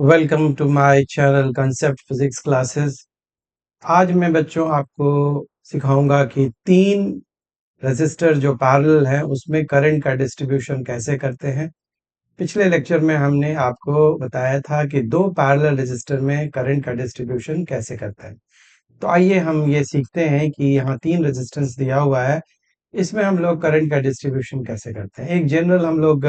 Welcome to my channel concept physics classes. आज मैं बच्चों आपको सिखाऊंगा कि तीन रेजिस्टर जो पैरेलल हैं उसमें करंट का डिस्ट्रीब्यूशन कैसे करते हैं। पिछले लेक्चर में हमने आपको बताया था कि दो पैरेलल रेजिस्टर में करंट का डिस्ट्रीब्यूशन कैसे करते हैं। तो आइए हम ये सीखते हैं कि यहाँ तीन रेजिस्टेंस दिया हुआ है, इसमें हम लोग करंट का डिस्ट्रीब्यूशन कैसे करते हैं। एक जनरल हम लोग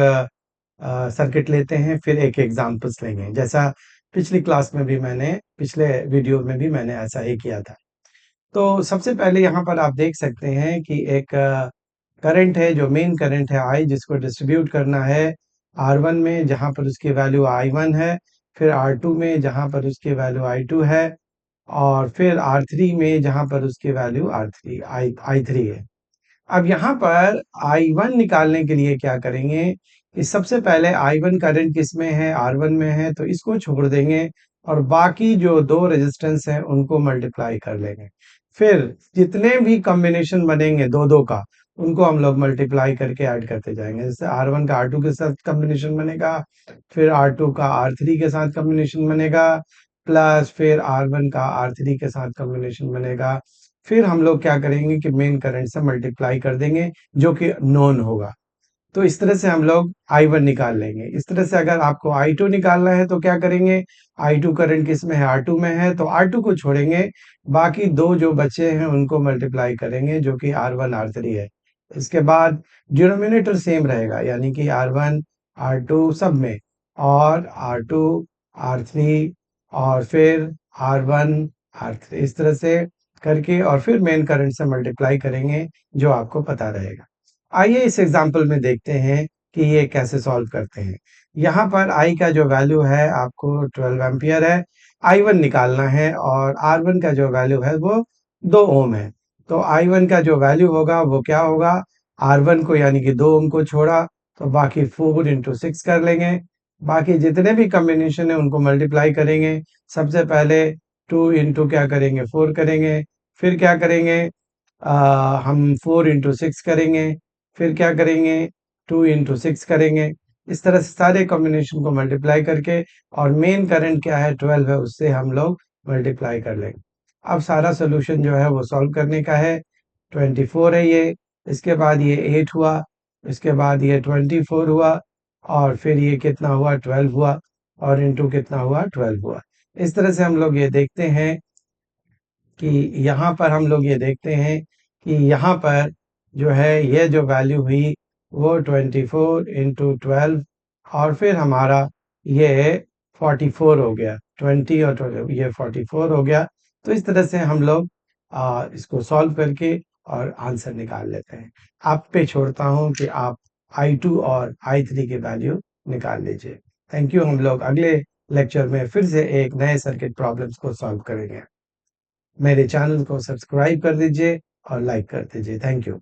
सर्किट लेते हैं, फिर एक एग्जांपल्स लेंगे, जैसा पिछली क्लास में भी मैंने पिछले वीडियो में भी मैंने ऐसा ही किया था। तो सबसे पहले यहाँ पर आप देख सकते हैं कि एक करंट है जो मेन करंट है I, जिसको डिस्ट्रीब्यूट करना है R1 में जहाँ पर उसकी वैल्यू I1 है, फिर R2 में जहाँ पर उसकी वैल्यू I2 है, और फिर R3 में जहाँ पर उसकी वैल्यू I3 है। अब यहाँ पर I1 निकालने के लिए क्या करेंगे कि सबसे पहले I1 करंट किसमें है, R1 में है, तो इसको छोड़ देंगे और बाकी जो दो रेजिस्टेंस हैं उनको मल्टीप्लाई कर लेंगे। फिर जितने भी कॉम्बिनेशन बनेंगे दो दो का, उनको हम लोग मल्टीप्लाई करके ऐड करते जाएंगे। जैसे R1 का R2 के साथ कॉम्बिनेशन बनेगा, फिर R2 का R3 के साथ कॉम्बिनेशन बनेगा, प्लस फिर R1 का R3 के साथ कॉम्बिनेशन बनेगा। फिर हम लोग क्या करेंगे कि मेन करंट से मल्टीप्लाई कर देंगे जो कि नोन होगा। तो इस तरह से हम लोग I1 निकाल लेंगे। इस तरह से अगर आपको I2 निकालना है तो क्या करेंगे, I2 करंट किसमें है, R2 में है, तो R2 को छोड़ेंगे, बाकी दो जो बचे हैं उनको मल्टीप्लाई करेंगे जो कि R1 R3 है। इसके बाद डिनोमिनेटर सेम रहेगा, यानी कि R1 R2 सब में, और R2 R3 और फिर R1 R3, इस तरह से करके और फिर मेन करंट से मल्टीप्लाई करेंगे जो आपको पता रहेगा। आइए इस एग्जांपल में देखते हैं कि ये कैसे सॉल्व करते हैं। यहाँ पर I का जो वैल्यू है आपको 12 एम्पियर है, I1 निकालना है, और R1 का जो वैल्यू है वो 2 ओम है। तो I1 का जो वैल्यू होगा वो क्या होगा, R1 को यानी कि 2 ओम को छोड़ा तो बाकी 4 इंटू 6 कर लेंगे। बाकी जितने भी कॉम्बिनेशन है उनको मल्टीप्लाई करेंगे। सबसे पहले 2 इंटू क्या करेंगे, 4 करेंगे, फिर क्या करेंगे, हम 4 इंटू 6 करेंगे, फिर क्या करेंगे, 2 इंटू 6 करेंगे। इस तरह से सारे कॉम्बिनेशन को मल्टीप्लाई करके, और मेन करंट क्या है 12 है, उससे हम लोग मल्टीप्लाई कर लेंगे। अब सारा सोल्यूशन जो है वो सॉल्व करने का है। 24 है ये, इसके बाद ये 8 हुआ, इसके बाद ये 24 हुआ, और फिर ये कितना हुआ, 12 हुआ, और इंटू कितना हुआ, 12 हुआ। इस तरह से हम लोग ये देखते हैं कि यहाँ पर हम लोग ये देखते हैं कि यहाँ पर जो है ये जो वैल्यू हुई वो 24 इंटू 12, और फिर हमारा ये 44 हो गया। 20 और 12 ये 44 हो गया। तो इस तरह से हम लोग इसको सॉल्व करके और आंसर निकाल लेते हैं। आप पे छोड़ता हूँ कि आप I2 और I3 की वैल्यू निकाल लीजिए। Thank you. हम लोग अगले लेक्चर में फिर से एक नए सर्किट प्रॉब्लम्स को सॉल्व करेंगे। मेरे चैनल को सब्सक्राइब कर दीजिए और लाइक कर दीजिए। Thank you.